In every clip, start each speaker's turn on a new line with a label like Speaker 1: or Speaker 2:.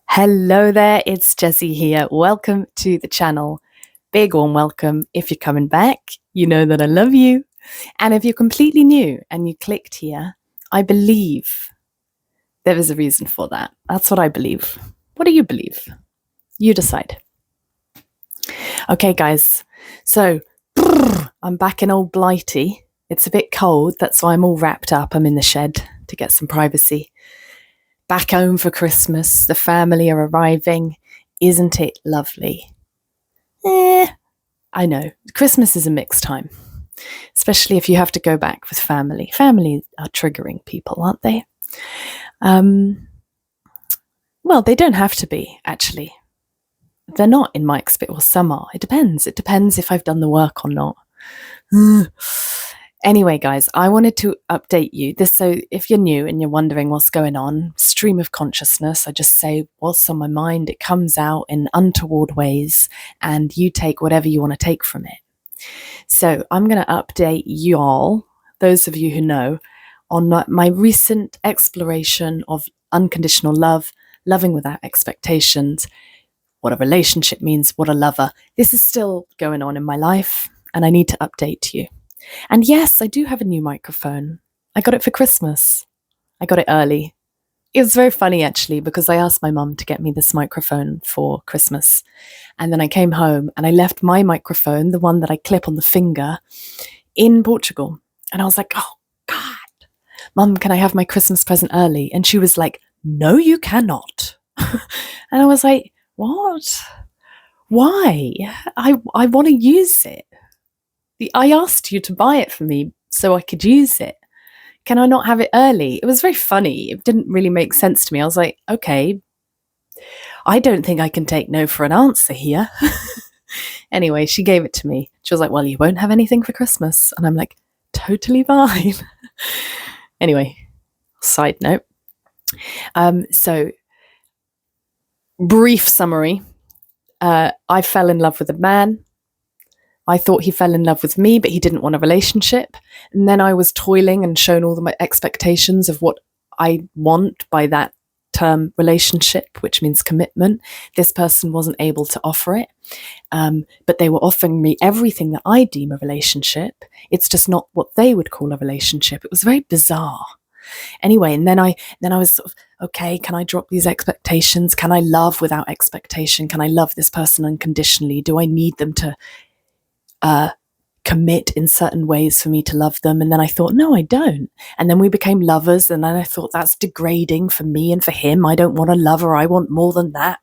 Speaker 1: Hello there, it's Jessie here. Welcome to the channel. Big warm welcome. If you're coming back, you know that I love you. And if you're completely new and you clicked here, I believe there is a reason for that. That's what I believe. What do you believe? You decide. Okay, guys. So, I'm back in old Blighty. It's a bit cold. That's why I'm all wrapped up. I'm in the shed to get some privacy. Back home for Christmas. The family are arriving. Isn't it lovely? I know. Christmas is a mixed time, especially if you have to go back with family. Family are triggering people, aren't they? Well, they don't have to be, actually. They're not in my experience. Well, some are. It depends. It depends if I've done the work or not. Anyway, guys, I wanted to update you. So if you're new and you're wondering what's going on, stream of consciousness, I just say what's on my mind. It comes out in untoward ways and you take whatever you want to take from it. So I'm going to update you all, those of you who know, on my recent exploration of unconditional love, loving without expectations, what a relationship means, what a lover. This is still going on in my life and I need to update you. And yes, I do have a new microphone. I got it for Christmas. I got it early. It was very funny, actually, because I asked my mum to get me this microphone for Christmas. And then I came home and I left my microphone, the one that I clip on the finger, in Portugal. And I was like, oh, God, Mum, can I have my Christmas present early? And she was like, no, you cannot. And I was like, what? Why? I want to use it. I asked you to buy it for me so I could use it. Can I not have it early? It was very funny. It didn't really make sense to me. I was like, okay, I don't think I can take no for an answer here. Anyway, she gave it to me. She was like, well, you won't have anything for Christmas. And I'm like, totally fine. Anyway, side note. So, brief summary. I fell in love with a man. I thought he fell in love with me, but he didn't want a relationship. And then I was toiling and shown all my expectations of what I want by that term relationship, which means commitment. This person wasn't able to offer it, but they were offering me everything that I deem a relationship. It's just not what they would call a relationship. It was very bizarre. Anyway, and then I was sort of, okay, can I drop these expectations? Can I love without expectation? Can I love this person unconditionally? Do I need them to commit in certain ways for me to love them? And then I thought, no, I don't. And then we became lovers. And then I thought, that's degrading for me and for him. I don't want a lover. I want more than that.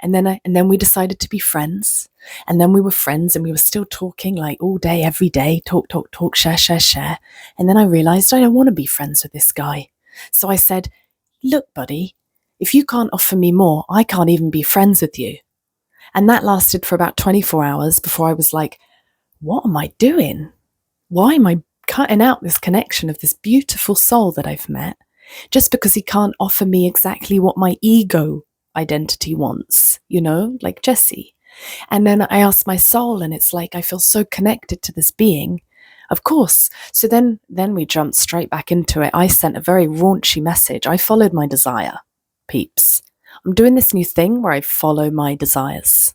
Speaker 1: And then we decided to be friends. And then we were friends and we were still talking like all day, every day, talk, share. And then I realized I don't want to be friends with this guy. So I said, look, buddy, if you can't offer me more, I can't even be friends with you. And that lasted for about 24 hours before I was like, what am I doing? Why am I cutting out this connection of this beautiful soul that I've met just because he can't offer me exactly what my ego identity wants, like Jessie? And then I asked my soul and it's like, I feel so connected to this being. Of course. So then we jumped straight back into it. I sent a very raunchy message. I followed my desire, peeps. I'm doing this new thing where I follow my desires.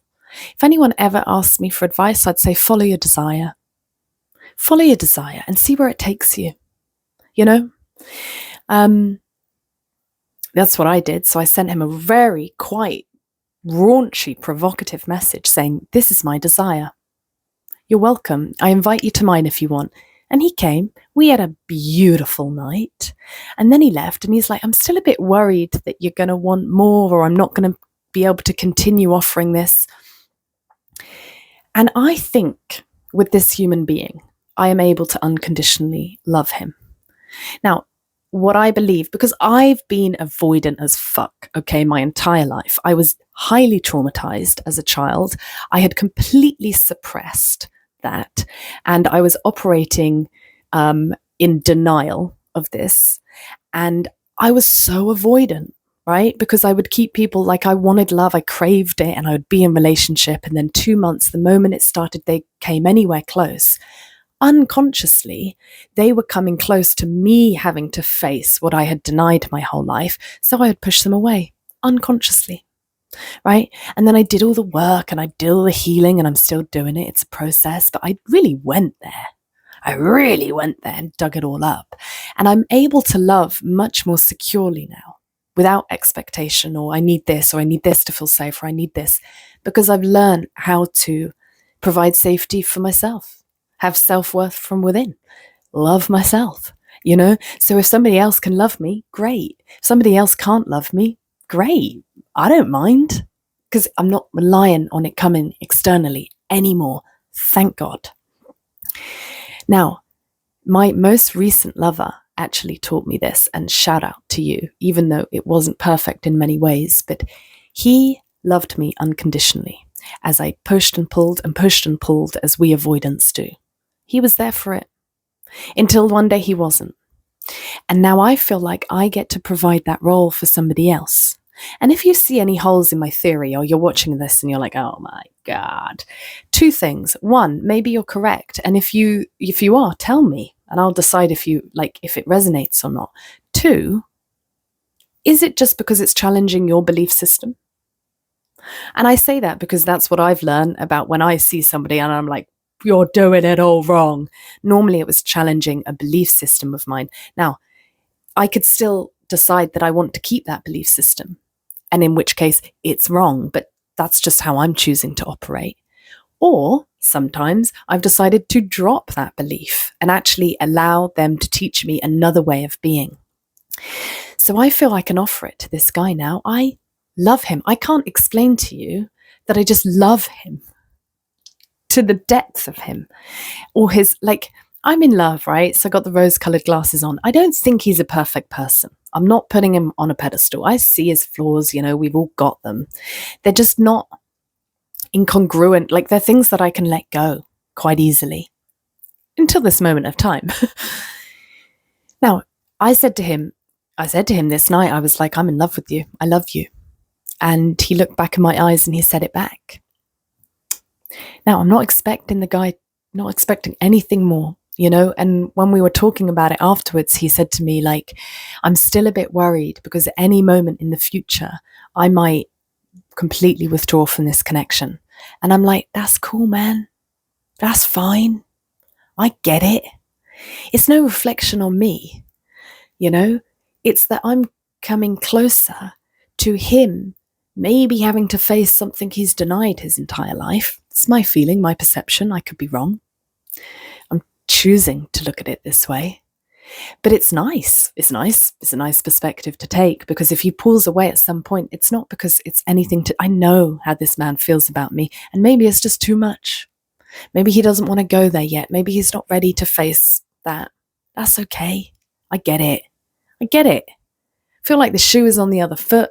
Speaker 1: If anyone ever asks me for advice, I'd say follow your desire. Follow your desire and see where it takes you. That's what I did. So I sent him a very quite raunchy, provocative message saying, this is my desire. You're welcome. I invite you to mine if you want. And he came, we had a beautiful night, and then he left and he's like, I'm still a bit worried that you're going to want more or I'm not going to be able to continue offering this. And I think with this human being, I am able to unconditionally love him. Now, what I believe, because I've been avoidant as fuck, okay, my entire life. I was highly traumatized as a child. I had completely suppressed that. And I was operating in denial of this. And I was so avoidant, right? Because I would keep people like I wanted love, I craved it, and I would be in relationship. And then 2 months, the moment it started, they came anywhere close. Unconsciously, they were coming close to me having to face what I had denied my whole life. So I would push them away. unconsciously, right? And then I did all the work and I did all the healing, and I'm still doing it. It's a process, but I really went there. I really went there and dug it all up. And I'm able to love much more securely now, without expectation, or I need this, or I need this to feel safe, or I need this, because I've learned how to provide safety for myself, have self-worth from within, love myself, So if somebody else can love me, great. If somebody else can't love me, great. I don't mind, because I'm not relying on it coming externally anymore. Thank God. Now, my most recent lover actually taught me this, and shout out to you, even though it wasn't perfect in many ways, but he loved me unconditionally as I pushed and pulled as we avoidants do. He was there for it until one day he wasn't. And now I feel like I get to provide that role for somebody else. And if you see any holes in my theory, or you're watching this and you're like, oh my God, two things. One, maybe you're correct. And if you are, tell me, and I'll decide if it resonates or not. Two, is it just because it's challenging your belief system? And I say that because that's what I've learned about when I see somebody and I'm like, you're doing it all wrong. Normally it was challenging a belief system of mine. Now, I could still decide that I want to keep that belief system, and in which case it's wrong, but that's just how I'm choosing to operate. Or sometimes I've decided to drop that belief and actually allow them to teach me another way of being. So I feel I can offer it to this guy now. I love him. I can't explain to you that I just love him to the depth of him, or his, I'm in love, right? So I got the rose-colored glasses on. I don't think he's a perfect person. I'm not putting him on a pedestal. I see his flaws, we've all got them. They're just not incongruent. They're things that I can let go quite easily until this moment of time. Now, I said to him this night, I was like, I'm in love with you. I love you. And he looked back in my eyes and he said it back. Now, I'm not expecting anything more, and when we were talking about it afterwards, he said to me, I'm still a bit worried because at any moment in the future, I might completely withdraw from this connection. And I'm like, that's cool, man. That's fine. I get it. It's no reflection on me, It's that I'm coming closer to him maybe having to face something he's denied his entire life. It's my feeling, my perception. I could be wrong. I'm choosing to look at it this way. But it's nice. It's nice. It's a nice perspective to take, because if he pulls away at some point, it's not because it's anything I know how this man feels about me, and maybe it's just too much. Maybe he doesn't want to go there yet. Maybe he's not ready to face that. That's okay. I get it. I feel like the shoe is on the other foot.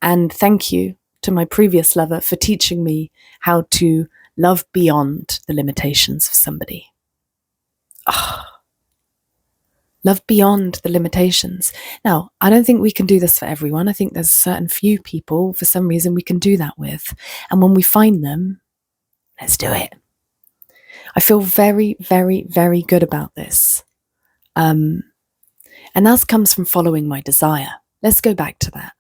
Speaker 1: And thank you to my previous lover for teaching me how to love beyond the limitations of somebody. Love beyond the limitations. Now, I don't think we can do this for everyone. I think there's a certain few people, for some reason, we can do that with. And when we find them, let's do it. I feel very, very, very good about this. And that comes from following my desire. Let's go back to that.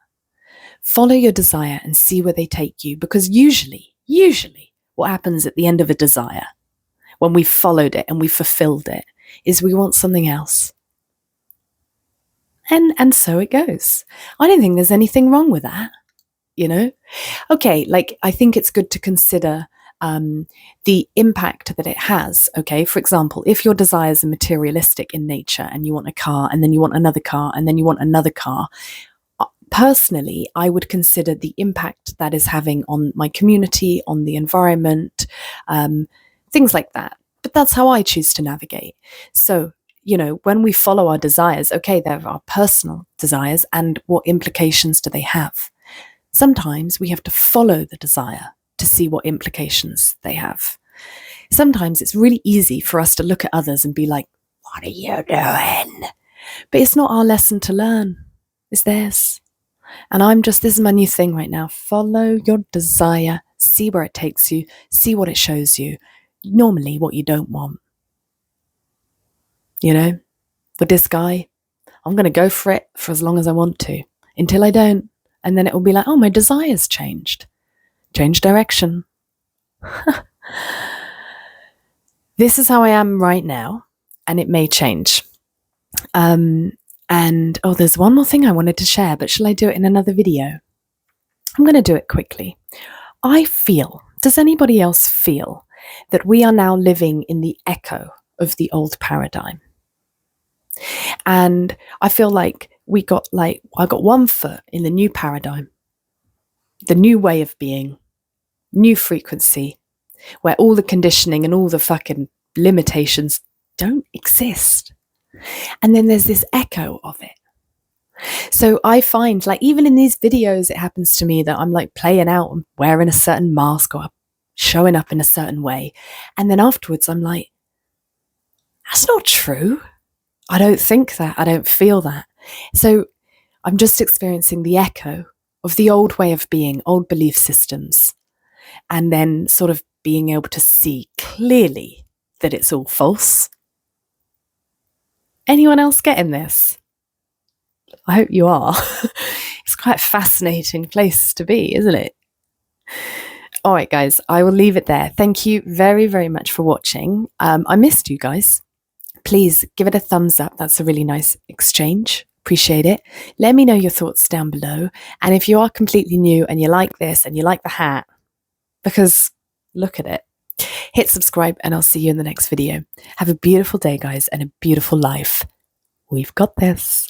Speaker 1: Follow your desire and see where they take you, because usually what happens at the end of a desire, when we've followed it and we've fulfilled it, is we want something else. And so it goes. I don't think there's anything wrong with that, Okay, I think it's good to consider the impact that it has. Okay, for example, if your desires are materialistic in nature and you want a car, and then you want another car, and then you want another car, personally, I would consider the impact that is having on my community, on the environment, things like that. But that's how I choose to navigate. So, when we follow our desires, okay, there are personal desires, and what implications do they have? Sometimes we have to follow the desire to see what implications they have. Sometimes it's really easy for us to look at others and be like, what are you doing? But it's not our lesson to learn. It's theirs. And this is my new thing right now. Follow your desire, see where it takes you, see what it shows you. Normally what you don't want. With this guy, I'm going to go for it for as long as I want to, until I don't. And then it will be like, oh, my desire's changed. Change direction. This is how I am right now, and it may change. And there's one more thing I wanted to share, but shall I do it in another video? I'm going to do it quickly. I feel, does anybody else feel that we are now living in the echo of the old paradigm? And I feel like I got one foot in the new paradigm, the new way of being, new frequency, where all the conditioning and all the fucking limitations don't exist. And then there's this echo of it. So I find, like, even in these videos, it happens to me that I'm like playing out and wearing a certain mask or showing up in a certain way. And then afterwards, I'm like, that's not true. I don't think that. I don't feel that. So I'm just experiencing the echo of the old way of being, old belief systems, and then sort of being able to see clearly that it's all false. Anyone else getting this? I hope you are. It's quite a fascinating place to be, isn't it? All right, guys, I will leave it there. Thank you very, very much for watching. I missed you guys. Please give it a thumbs up. That's a really nice exchange. Appreciate it. Let me know your thoughts down below. And if you are completely new and you like this and you like the hat, because look at it, hit subscribe and I'll see you in the next video. Have a beautiful day, guys, and a beautiful life. We've got this.